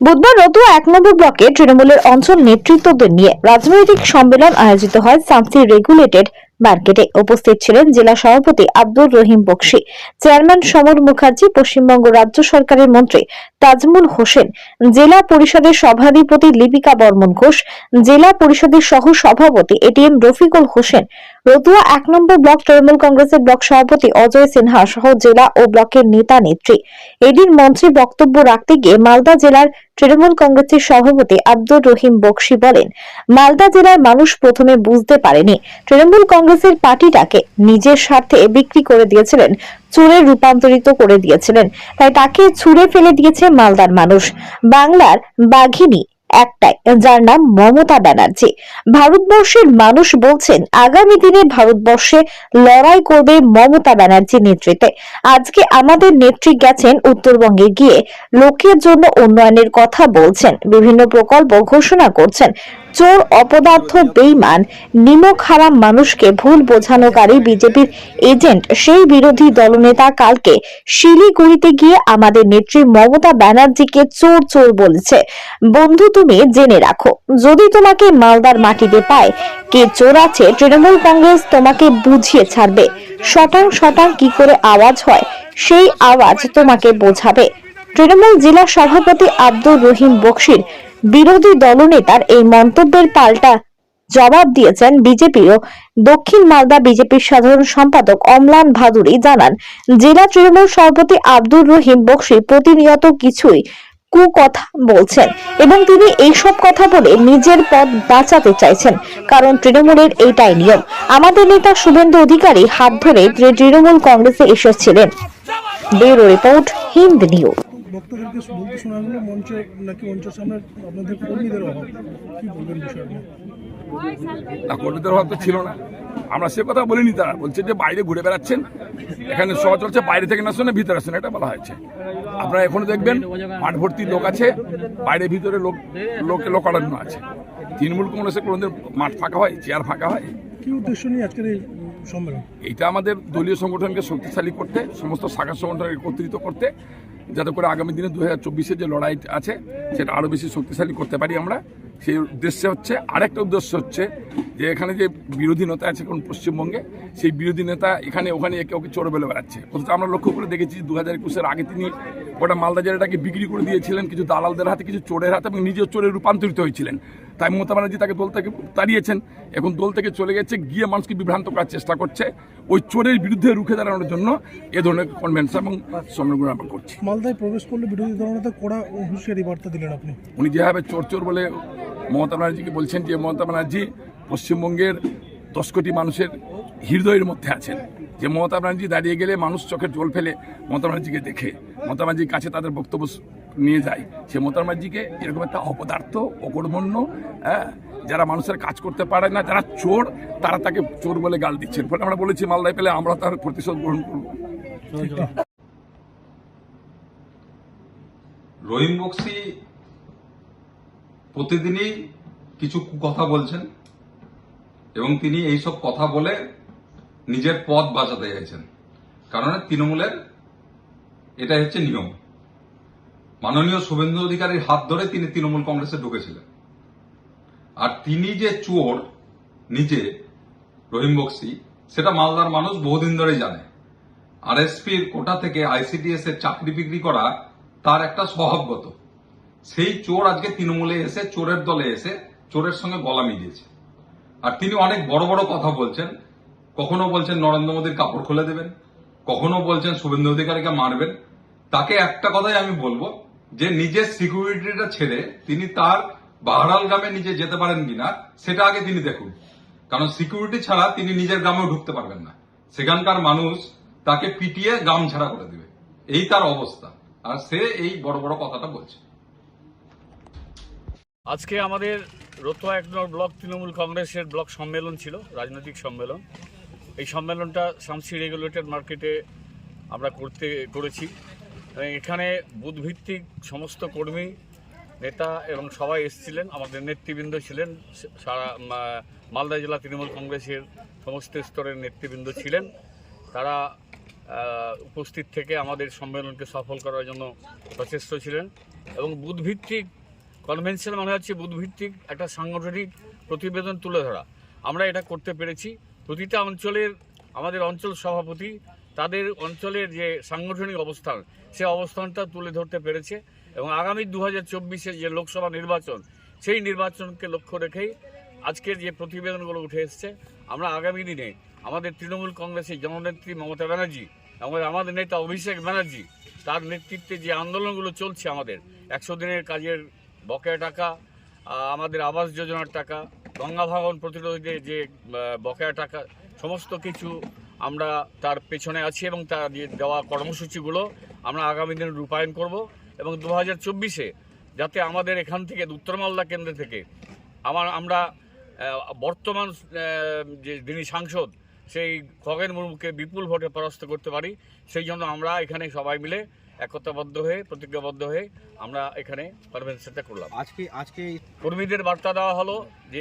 বুধবার রতুয়া ১ নম্বর ব্লকে তৃণমূলের অঞ্চল নেতৃত্বদের নিয়ে রাজনৈতিক সম্মেলন আয়োজিত হয় শামসি রেগুলেটেড মার্কেটে। উপস্থিত ছিলেন জেলা সভাপতি আব্দুর রহিম বকশী, চেয়ারম্যান সমর মুখার্জি, পশ্চিমবঙ্গ রাজ্য সরকারের মন্ত্রী তাজমুল হোসেন, জেলা পরিষদের সভাধিপতি লিপিকা বর্মন ঘোষ, জেলা পরিষদের সহ সভাপতি এটিএম রফিকুল হোসেন, রতুয়া ১ নম্বর ব্লক তৃণমূল কংগ্রেসের ব্লক সভাপতি অজয় সিনহা সহ জেলা ও ব্লকের নেতা নেত্রী। এদিন মঞ্চে বক্তব্য রাখতে গিয়ে মালদা জেলার তৃণমূল কংগ্রেসের সভাপতি আব্দুর রহিম বকশী বলেন, মালদা জেলার মানুষ প্রথমে বুঝতে পারেনি তৃণমূল কংগ্রেসের পার্টিটাকে নিজের স্বার্থে বিক্রি করে দিয়েছিলেন, চোরে রূপান্তরিত করে দিয়েছিলেন, তাই তাকে ছুঁড়ে ফেলে দিয়েছে মালদার মানুষ। বাংলার বাঘিনী একটাই, যার নাম মমতা ব্যানার্জি। ভারতবর্ষের মানুষ বলছেন আগামী দিনে ভারতবর্ষে লড়াই করবে মমতা ব্যানার্জির নেতৃত্বে। আজকে আমাদের নেত্রী গেছেন উত্তরবঙ্গে, গিয়ে লোকের জন্য উন্নয়নের কথা বলছেন, বিভিন্ন প্রকল্প ঘোষণা করছেন। চোর, অপদার্থ, বেঈমান, নিমক হারাম মানুষকে ভুল বোঝানোকারী বিজেপির এজেন্ট সেই বিরোধী দলনেতা কালকে শিলিগুড়িতে গিয়ে আমাদের নেত্রী মমতা ব্যানার্জিকে চোর চোর বলেছে। বন্ধু, তুমি জেনে রাখো, যদি তোমাকে মালদার মাটিতে পায় কে চোর আছে, তৃণমূল কংগ্রেস তোমাকে বুঝিয়ে ছাড়বে। শটাং শটাং কি করে আওয়াজ হয়, সেই আওয়াজ তোমাকে বোঝাবে। তৃণমূল জেলা সভাপতি আব্দুর রহিম বকশীর বিরোধী দলনেতার এই মন্তব্যের পাল্টা জবাব দিয়েছেন বিজেপির দক্ষিণ মালদা বিজেপির সাধারণ সম্পাদক অম্লান ভাদুরী। জানান, জেলা তৃণমূল সভাপতি আব্দুর রহিম বকশী প্রতিনিয়ত কিছুই কুকথা বলছেন এবং তিনি এইসব কথা বলে নিজের পদ বাঁচাতে চাইছেন, কারণ তৃণমূলের এইটাই নিয়ম। আমাদের নেতা শুভেন্দু অধিকারী হাত ধরে তৃণমূল কংগ্রেসে এসেছিলেন। Bureau report, Hind news. বক্তাদেরকে বলতে শোনা গেল মঞ্চে নাকি মঞ্চের সামনে আপনাদের কর্মীদের অভাব, কি বলবেন বিষয়টা? না, কর্মীদের অভাব তো ছিল না, আমরা সে কথা বলিনি। তারা বলছে যে বাইরে ঘুরে বেড়াচ্ছেন, এখানে সভা চলছে, বাইরে থেকে না শুনে ভিতরে আসেন, এটা বলা হয়েছে। আপনারা এখনো দেখবেন মাঠ ভর্তি লোক আছে, বাইরে ভিতরে লোকারণ্য আছে। তৃণমূল কংগ্রেসে কোনোদিন মাঠ ফাঁকা হয়, চেয়ার ফাঁকা হয়? কি উদ্দেশ্য নিয়ে আজকের এই সম্মেলন? এটা আমাদের দলীয় সংগঠনকে শক্তিশালী করতে, সমস্ত শাখা সংগঠনকে একত্রিত করতে, যাতে করে আগামী দিনে 2024-এর যে লড়াই আছে সেটা আরও বেশি শক্তিশালী করতে পারি আমরা। সেই উদ্দেশ্যে হচ্ছে, আরেকটা উদ্দেশ্য হচ্ছে যে এখানে যে বিরোধী নেতা আছে এখন পশ্চিমবঙ্গে, সেই বিরোধী নেতা এখানে ওখানে একে ওকে চোর বলে বেড়াচ্ছে। অথচ আমরা লক্ষ্য করে দেখেছি 2021-এর আগে তিনি গোটা মালদা জেলাটাকে বিক্রি করে দিয়েছিলেন কিছু দালালদের হাতে, কিছু চোরের হাতে, এবং নিজেও চোরে রূপান্তরিত হয়েছিলেন। তাই মমতা ব্যানার্জি তাকে দল থেকে তাড়িয়েছেন, এখন দল থেকে চলে গেছে, গিয়ে মানুষকে বিভ্রান্ত করার চেষ্টা করছে। ওই চোরের বিরুদ্ধে রুখে দাঁড়ানোর জন্য এ ধরনের কনভেনশন এবং সম্মেলন আমরা করছি। মালদায় প্রবেশ করলে বিরোধী দলনেতা কড়া হুঁশিয়ারি বার্তা দিলেন আপনি। উনি যেভাবে চোর চোর বলে মমতা ব্যানার্জিকে বলছেন, যে মমতা ব্যানার্জি পশ্চিমবঙ্গের 10 কোটি মানুষের হৃদয়ের মধ্যে আছেন, যে মমতা ব্যানার্জি দাঁড়িয়ে গেলে মানুষ চোখের জল ফেলে মমতা ব্যানার্জিকে দেখে, মমতা ব্যানার্জির কাছে তাদের বক্তব্য নিয়ে যায়। সে মমতা ব্যানার্জিকে এরকম একটা অপদার্থ, অকর্মণ্য, যারা মানুষের কাজ করতে পারে না, যারা চোর, তারা তাকে চোর বলে গাল দিচ্ছেন। ফলে আমরা বলেছি মালদায় পেলে আমরা তার প্রতিশোধ গ্রহণ করব। রহিম বকশী প্রতিদিনই কিছু কথা বলছেন এবং তিনি এইসব কথা বলে নিজের পদ বাঁচাতে চাইছেন, কারণ তৃণমূলের এটা হচ্ছে নিয়ম। মাননীয় শুভেন্দু অধিকারীর হাত ধরে তিনি তৃণমূল কংগ্রেসে ঢুকেছিলেন, আর তিনি যে চোর নিজে রহিম বকশী, সেটা মালদার মানুষ বহুদিন ধরেই জানে। আরএসপির কোটা থেকে আইসিডিএস এর চাকরি বিক্রি করা তার একটা স্বভাবগত। সেই চোর আজকে তৃণমূলে এসে, চোরের দলে এসে চোরের সঙ্গে গলা মিলিয়েছে। আর তিনি অনেক বড় বড় কথা বলছেন, কখনো বলছেন নরেন্দ্র মোদীর কাপড় খুলে দেবেন, কখনো বলছেন শুভেন্দু অধিকারীকে মারবেন। তাকে একটা কথাই আমি বলবো, যে নিজের সিকিউরিটিটা ছেড়ে তিনি তার বাহারাল গ্রামে নিজে যেতে পারেন কিনা সেটা আগে তিনি দেখুন, কারণ সিকিউরিটি ছাড়া তিনি নিজের গ্রামেও ঢুকতে পারবেন না। সেখানকার মানুষ তাকে পিটিয়ে গ্রাম ছাড়া করে দিবে, এই তার অবস্থা। আর সে এই বড় বড় কথাটা বলছে। আজকে আমাদের রতুয়া 1 নম্বর ব্লক তৃণমূল কংগ্রেসের ব্লক সম্মেলন ছিল, রাজনৈতিক সম্মেলন। এই সম্মেলনটা শামসি রেগুলেটেড মার্কেটে আমরা করেছি। এখানে বুথভিত্তিক সমস্ত কর্মী, নেতা এবং সবাই এসেছিলেন। আমাদের নেতৃবৃন্দ ছিলেন, সারা মালদা জেলা তৃণমূল কংগ্রেসের সমস্ত স্তরের নেতৃবৃন্দ ছিলেন। তারা উপস্থিত থেকে আমাদের সম্মেলনকে সফল করার জন্য প্রচেষ্ট ছিলেন এবং বুথভিত্তিক কনভেনশন মানে হচ্ছে বুথভিত্তিক একটা সাংগঠনিক প্রতিবেদন তুলে ধরা। আমরা এটা করতে পেরেছি। প্রতিটা অঞ্চলের আমাদের অঞ্চল সভাপতি তাদের অঞ্চলের যে সাংগঠনিক অবস্থান সে অবস্থানটা তুলে ধরতে পেরেছে এবং আগামী 2024-এ যে লোকসভা নির্বাচন সেই নির্বাচনকে লক্ষ্য রেখেই আজকের যে প্রতিবেদনগুলো উঠে এসছে। আমরা আগামী দিনে আমাদের তৃণমূল কংগ্রেসের জননেত্রী মমতা ব্যানার্জি এবং আমাদের নেতা অভিষেক ব্যানার্জি তার নেতৃত্বে যে আন্দোলনগুলো চলছে, আমাদের 100 দিনের কাজের বকেয়া টাকা, আমাদের আবাস যোজনার টাকা, গঙ্গা ভাঙন প্রতিরোধে যে বকেয়া টাকা, সমস্ত কিছু আমরা তার পেছনে আছি এবং তার দেওয়া কর্মসূচিগুলো আমরা আগামী দিনে রূপায়ণ করব এবং 2024-এ যাতে আমাদের এখান থেকে উত্তর মালদা কেন্দ্র থেকে আমরা বর্তমান যে যিনি সাংসদ সেই খগেন মুর্মুকে বিপুল ভোটে পরাস্ত করতে পারি, সেই জন্য আমরা এখানে সবাই মিলে একতাবদ্ধ হয়ে প্রতিজ্ঞাবদ্ধ হয়ে আমরা এখানে কনভেনশনটা করলাম। আজকে কর্মীদের বার্তা দেওয়া হলো যে